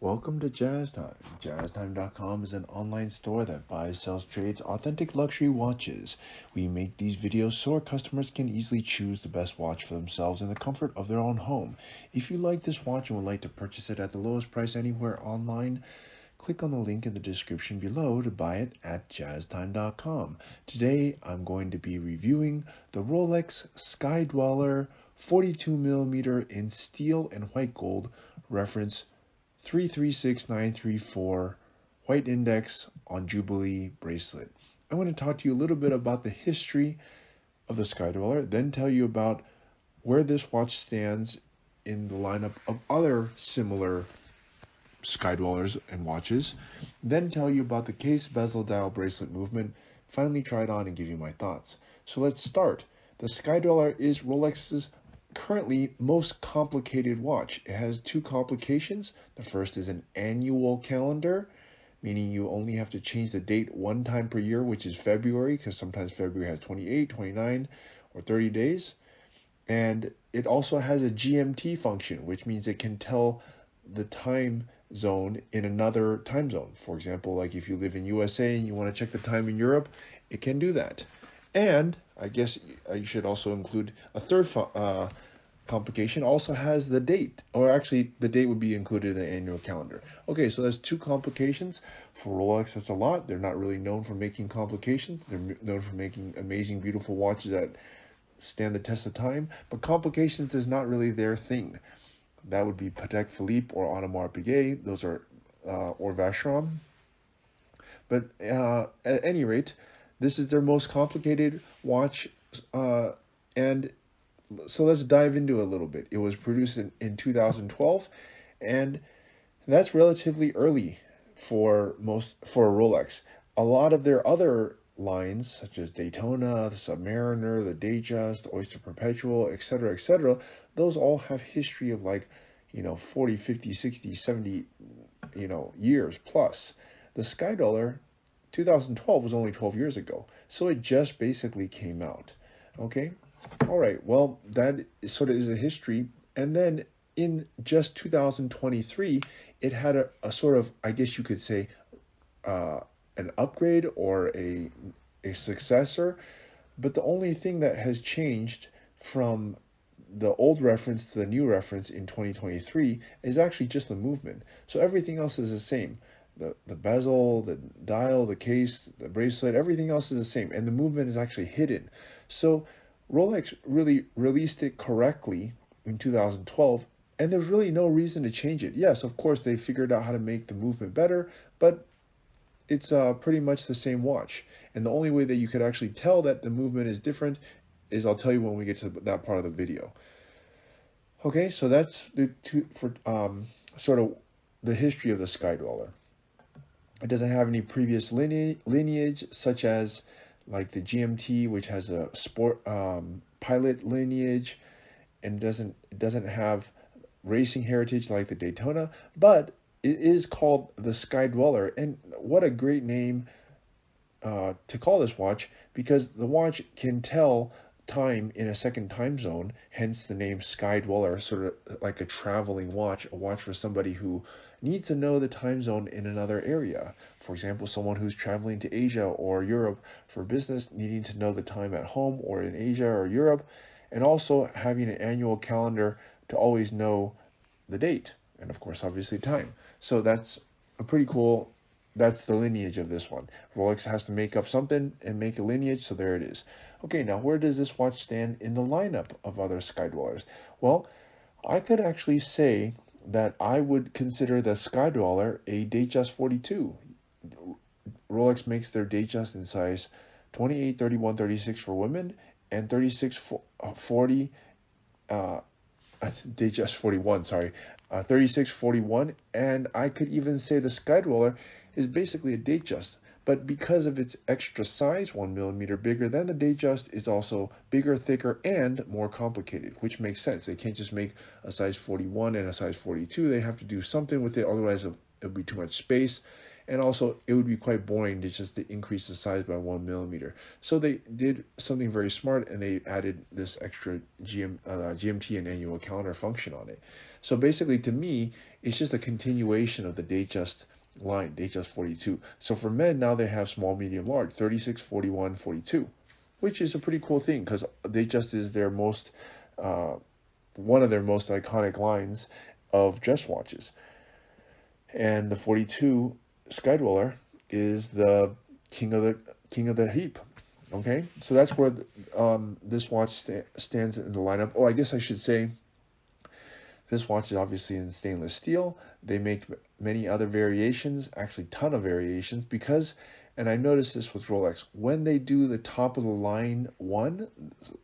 Welcome to Jazz Time. JazzTime.com is an online store that buys, sells, trades authentic luxury watches. We make these videos so our customers can easily choose the best watch for themselves in the comfort of their own home. If you like this watch and would like to purchase it at the lowest price anywhere online, click on the link in the description below to buy it at JazzTime.com. Today I'm going to be reviewing the Rolex Sky-Dweller 42mm in steel and white gold, reference 336934, white index on Jubilee bracelet. I want to talk to you a little bit about the history of the Sky-Dweller, then tell you about where this watch stands in the lineup of other similar Sky-Dwellers and watches, then tell you about the case, bezel, dial, bracelet movement, finally try it on and give you my thoughts. So let's start. The Sky-Dweller is Rolex's currently most complicated watch. It has two complications. The first is an annual calendar, meaning you only have to change the date one time per year, which is February, because sometimes February has 28, 29, or 30 days. And it also has a GMT function, which means it can tell the time zone in another time zone. For example, like if you live in USA and you want to check the time in Europe, it can do that. And I guess you should also include a third complication, also has the date, or actually the date would be included in the annual calendar. Okay, so that's two complications. For Rolex, that's a lot. They're not really known for making complications. They're known for making amazing, beautiful watches that stand the test of time, but complications is not really their thing. That would be Patek Philippe or Audemars Piguet. Those are, or Vacheron. But at any rate, this is their most complicated watch, and so let's dive into it a little bit. It was produced in 2012, and that's relatively early for Rolex. A lot of their other lines, such as Daytona, the Submariner, the Datejust, the Oyster Perpetual, etc., those all have history of 40, 50, 60, 70, years plus. The Sky-Dweller 2012 was only 12 years ago, so it just basically came out. Okay, all right, well, that sort of is a history. And then in just 2023, it had a sort of, I guess you could say, an upgrade or a successor. But the only thing that has changed from the old reference to the new reference in 2023 is actually just the movement. So everything else is the same. The bezel, the dial, the case, the bracelet, everything else is the same. And the movement is actually hidden. So Rolex really released it correctly in 2012, and there's really no reason to change it. Yes, of course, they figured out how to make the movement better, but it's pretty much the same watch. And the only way that you could actually tell that the movement is different is I'll tell you when we get to that part of the video. Okay, so that's sort of the history of the Sky-Dweller. It doesn't have any previous lineage, such as like the GMT, which has a sport pilot lineage, and doesn't have racing heritage like the Daytona, but it is called the Sky-Dweller. And what a great name to call this watch, because the watch can tell time in a second time zone, hence the name Sky-Dweller, sort of like a traveling watch, a watch for somebody who needs to know the time zone in another area. For example, someone who's traveling to Asia or Europe for business, needing to know the time at home or in Asia or Europe, and also having an annual calendar to always know the date, and of course, obviously time. So that's a pretty cool, that's the lineage of this one. Rolex has to make up something and make a lineage, so there it is. Okay, now where does this watch stand in the lineup of other Sky-Dwellers? Well, I could actually say that I would consider the Sky-Dweller a Datejust 42. Rolex makes their Datejust in size 28, 31, 36 for women, and 36, 40, Datejust 41, sorry, 36, 41, and I could even say the Sky-Dweller is basically a Datejust. But because of its extra size, 1 millimeter bigger than the Datejust, it's also bigger, thicker, and more complicated, which makes sense. They can't just make a size 41 and a size 42. They have to do something with it, otherwise it'll be too much space. And also, it would be quite boring to just to increase the size by 1 millimeter. So they did something very smart, and they added this extra GMT and annual calendar function on it. So basically, to me, it's just a continuation of the Datejust line, Datejust 42. So for men, now they have small, medium, large, 36, 41, 42, which is a pretty cool thing because Datejust is their most, one of their most iconic lines of dress watches. And the 42 Sky-Dweller is the king of the heap. Okay, so that's where this watch stands in the lineup. Oh, I guess I should say this watch is obviously in stainless steel. They make many other variations, actually ton of variations, because, and I noticed this with Rolex, when they do the top of the line one,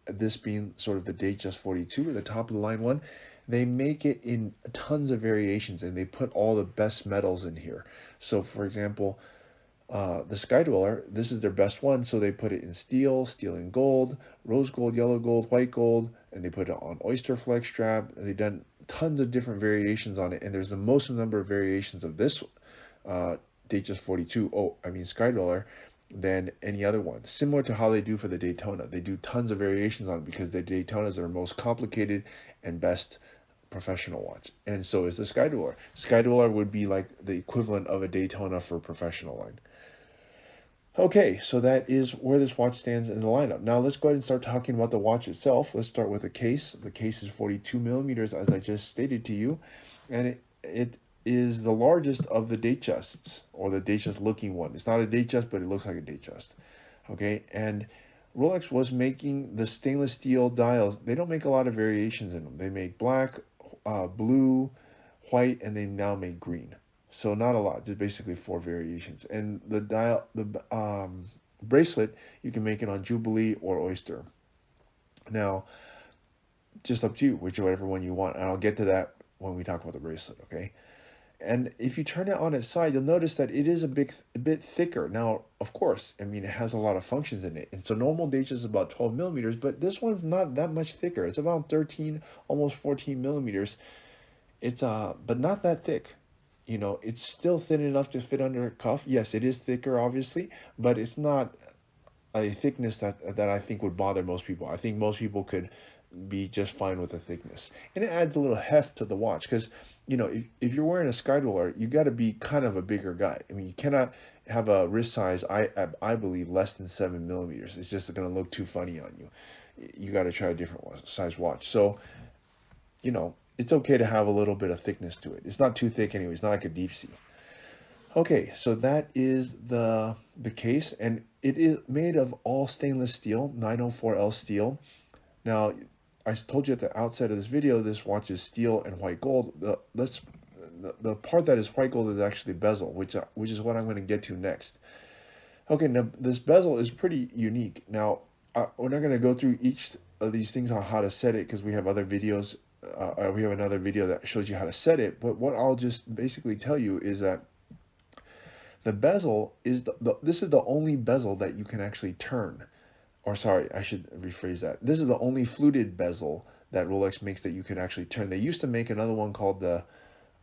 this being sort of the Datejust 42, the top of the line one, they make it in tons of variations, and they put all the best metals in here. So for example, the Sky-Dweller, this is their best one, so they put it in steel, steel and gold, rose gold, yellow gold, white gold, and they put it on oyster flex strap. They've done tons of different variations on it, and there's the most number of variations of this Datejust 42, Sky-Dweller, than any other one. Similar to how they do for the Daytona. They do tons of variations on it because the Daytonas are most complicated and best professional watch. And so is the Sky-Dweller. Sky-Dweller would be like the equivalent of a Daytona for professional line. Okay, so that is where this watch stands in the lineup. Now let's go ahead and start talking about the watch itself. Let's start with the case. The case is 42 millimeters, as I just stated to you, and it is the largest of the Datejusts, or the Datejust looking one. It's not a Datejust, but it looks like a Datejust. Okay, and Rolex was making the stainless steel dials. They don't make a lot of variations in them. They make black, blue, white, and they now make green. So not a lot, just basically 4 variations. And the bracelet, you can make it on Jubilee or Oyster. Now, just up to you, whichever one you want. And I'll get to that when we talk about the bracelet, okay? And if you turn it on its side, you'll notice that it is a bit thicker. Now, of course, I mean, it has a lot of functions in it. And so normal Datejust is about 12 millimeters, but this one's not that much thicker. It's about 13, almost 14 millimeters. It's but not that thick. You know, it's still thin enough to fit under a cuff. Yes, it is thicker, obviously, but it's not a thickness that I think would bother most people. I think most people could be just fine with the thickness. And it adds a little heft to the watch because, you know, if you're wearing a Sky-Dweller, you got to be kind of a bigger guy. I mean, you cannot have a wrist size, I believe, less than 7 millimeters. It's just going to look too funny on you. You got to try a different size watch. So, you know, it's okay to have a little bit of thickness to it. It's not too thick anyway. It's not like a deep sea. Okay, so that is the case, and it is made of all stainless steel, 904L steel. Now, I told you at the outset of this video, this watch is steel and white gold. The part that is white gold is actually bezel, which is what I'm going to get to next. Okay, now this bezel is pretty unique. Now, we're not going to go through each of these things on how to set it because we have other videos. We have another video that shows you how to set it. But what I'll just basically tell you is that the bezel is this is the only bezel that you can actually turn. Or sorry, I should rephrase that. This is the only fluted bezel that Rolex makes that you can actually turn. They used to make another one called the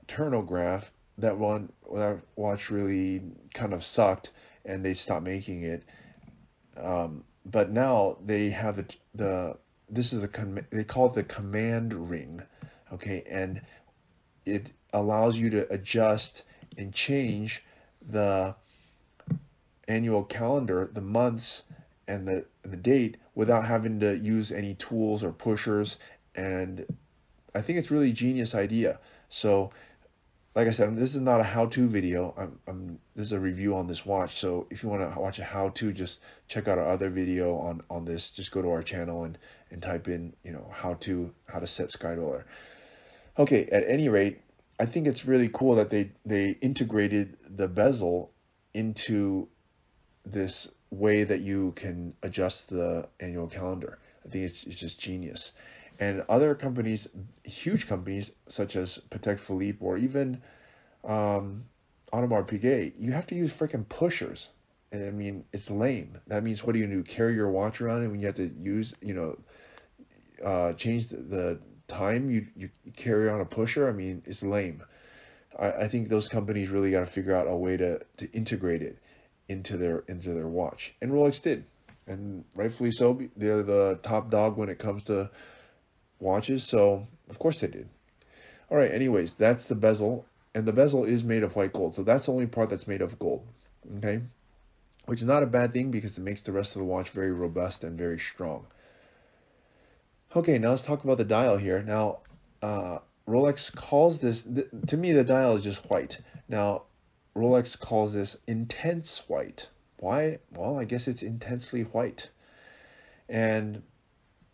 Turnograph. That watch really kind of sucked, and they stopped making it. But now they have this is they call it the command ring, okay, and it allows you to adjust and change the annual calendar, the months, and the date without having to use any tools or pushers. And I think it's really a genius idea. So, like I said, this is not a how-to video. This is a review on this watch. So if you want to watch a how-to, just check out our other video on this. Just go to our channel and type in, you know, how to set Sky-Dweller. Okay, at any rate, I think it's really cool that they integrated the bezel into this way that you can adjust the annual calendar. I think it's just genius. And other companies, huge companies such as Patek Philippe or even Audemars Piguet, you have to use freaking pushers. And I mean, it's lame. That means what are you gonna do? Carry your watch around, and when you have to use, you know, change the time, you carry on a pusher. I mean, it's lame. I think those companies really got to figure out a way to integrate it into their watch, and Rolex did, and rightfully so. They're the top dog when it comes to watches, so of course they did. All right, anyways, that's the bezel, and the bezel is made of white gold, so that's the only part that's made of gold. Okay, which is not a bad thing because it makes the rest of the watch very robust and very strong. Okay, now let's talk about the dial here. Now, uh, Rolex calls this, to me, the dial is just white. Now, Rolex calls this intense white. Why? Well, I guess it's intensely white. And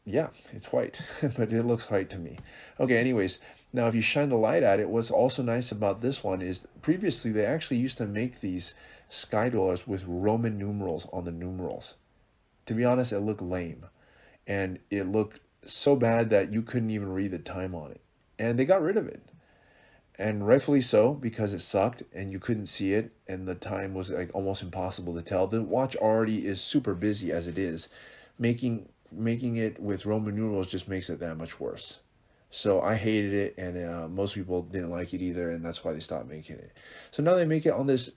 yeah, it's white, but it looks white to me. Okay, anyways, now if you shine the light at it, what's also nice about this one is previously they actually used to make these Sky-Dwellers with Roman numerals on the numerals. To be honest, it looked lame. And it looked so bad that you couldn't even read the time on it. And they got rid of it. And rightfully so, because it sucked and you couldn't see it and the time was like almost impossible to tell. The watch already is super busy as it is. Making it with Roman numerals just makes it that much worse. So I hated it, and most people didn't like it either, and that's why they stopped making it. So now they make it on this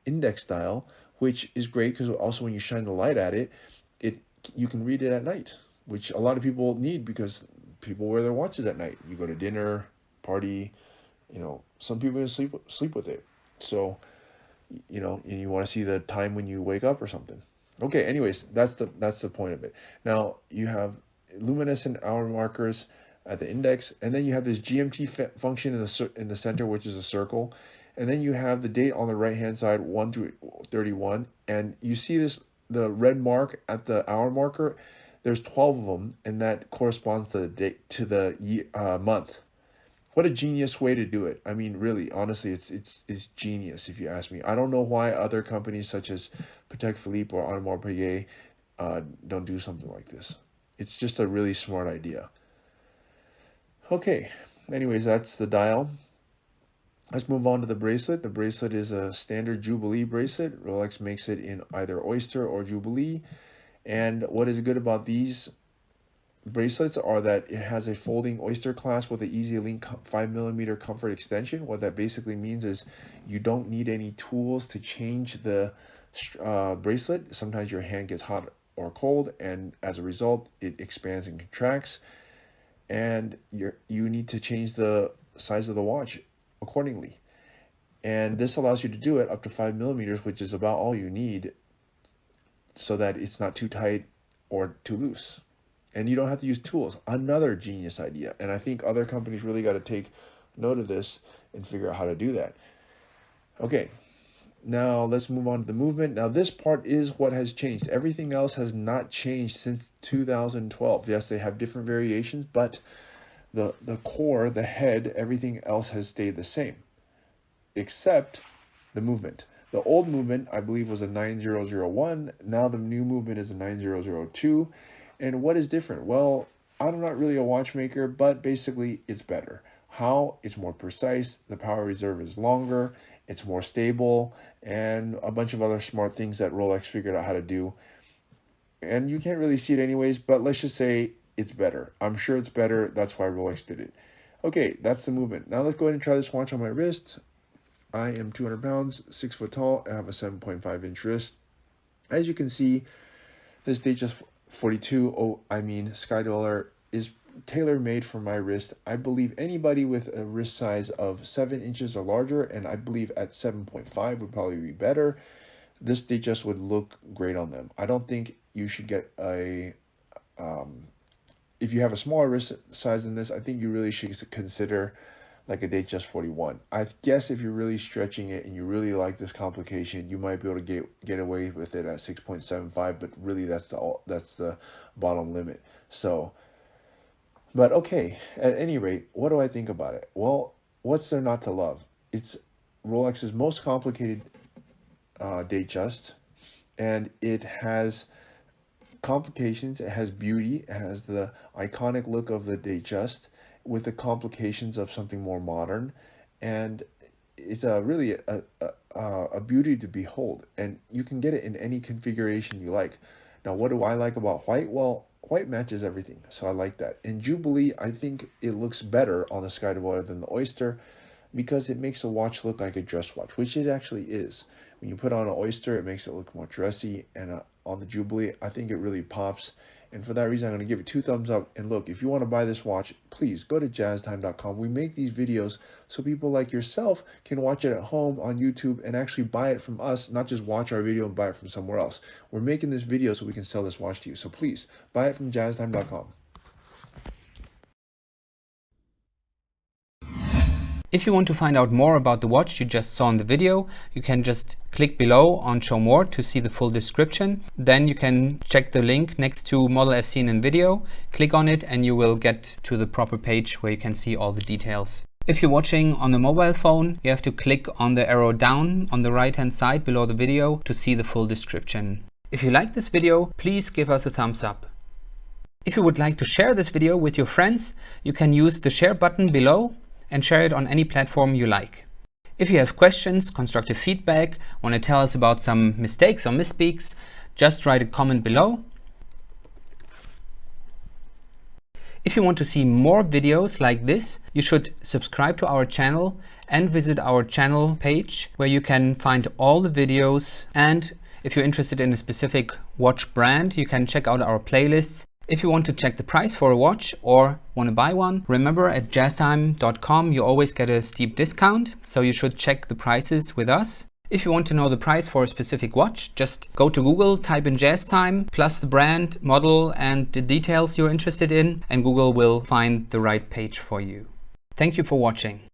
index dial, which is great because also when you shine the light at it, it you can read it at night, which a lot of people need because people wear their watches at night. You go to dinner, party, some people even sleep with it. So, and you want to see the time when you wake up or something. Okay, anyways, that's the point of it. Now you have luminescent hour markers at the index, and then you have this GMT function in the center, which is a circle, and then you have the date on the right hand side, 1 to 31, and you see the red mark at the hour marker. There's 12 of them, and that corresponds to the date to the month. What a genius way to do it. I mean, really, honestly, it's genius if you ask me. I don't know why other companies such as Patek Philippe or Audemars Piguet don't do something like this. It's just a really smart idea. Okay, anyways, that's the dial. Let's move on to the bracelet. The bracelet is a standard Jubilee bracelet. Rolex makes it in either Oyster or Jubilee. And what is good about these bracelets are that it has a folding Oyster clasp with an easy link 5mm comfort extension. What that basically means is you don't need any tools to change the bracelet. Sometimes your hand gets hot or cold, and as a result, it expands and contracts, and you need to change the size of the watch accordingly. And this allows you to do it up to 5mm, which is about all you need, so that it's not too tight or too loose. And you don't have to use tools. Another genius idea. And I think other companies really got to take note of this and figure out how to do that. Okay, now let's move on to the movement. Now this part is what has changed. Everything else has not changed since 2012. Yes, they have different variations, but the core, the head, everything else has stayed the same, except the movement. The old movement, I believe, was a 9001. Now the new movement is a 9002. And what is different? Well, I'm not really a watchmaker, but basically it's better. How? It's more precise, the power reserve is longer, it's more stable, and a bunch of other smart things that Rolex figured out how to do. And you can't really see it anyways, but let's just say it's better. I'm sure it's better. That's why Rolex did it. Okay, that's the movement. Now let's go ahead and try this watch on my wrist. I am 200 pounds, 6 foot tall. I have a 7.5-inch wrist. As you can see, this Datejust 42, Sky-Dweller is tailor-made for my wrist. I believe anybody with a wrist size of 7 inches or larger, and I believe at 7.5 would probably be better, this Datejust would look great on them. I don't think you should get if you have a smaller wrist size than this, I think you really should consider like a Datejust 41. I guess if you're really stretching it and you really like this complication, you might be able to get away with it at 6.75, but really that's the bottom limit. So, but okay, at any rate, what do I think about it? Well, what's there not to love? It's Rolex's most complicated Datejust, and it has complications, it has beauty, it has the iconic look of the Datejust with the complications of something more modern, and it's really a beauty to behold, and you can get it in any configuration you like. Now, what do I like about white? Well, white matches everything, so I like that. In Jubilee, I think it looks better on the Sky-Dweller than the Oyster, because it makes a watch look like a dress watch, which it actually is. When you put on an Oyster, it makes it look more dressy, and on the Jubilee, I think it really pops. And for that reason, I'm going to give it 2 thumbs up. And look, if you want to buy this watch, please go to jazztime.com. We make these videos so people like yourself can watch it at home on YouTube and actually buy it from us, not just watch our video and buy it from somewhere else. We're making this video so we can sell this watch to you. So please buy it from jazztime.com. If you want to find out more about the watch you just saw in the video, you can just click below on Show More to see the full description. Then you can check the link next to Model as seen in video, click on it, and you will get to the proper page where you can see all the details. If you're watching on a mobile phone, you have to click on the arrow down on the right hand side below the video to see the full description. If you like this video, please give us a thumbs up. If you would like to share this video with your friends, you can use the share button below and share it on any platform you like. If you have questions, constructive feedback, want to tell us about some mistakes or misspeaks, just write a comment below. If you want to see more videos like this, you should subscribe to our channel and visit our channel page where you can find all the videos. And if you're interested in a specific watch brand, you can check out our playlists. If you want to check the price for a watch or want to buy one, remember at jazztime.com you always get a steep discount, so you should check the prices with us. If you want to know the price for a specific watch, just go to Google, type in JazzTime, plus the brand, model and the details you're interested in, and Google will find the right page for you. Thank you for watching.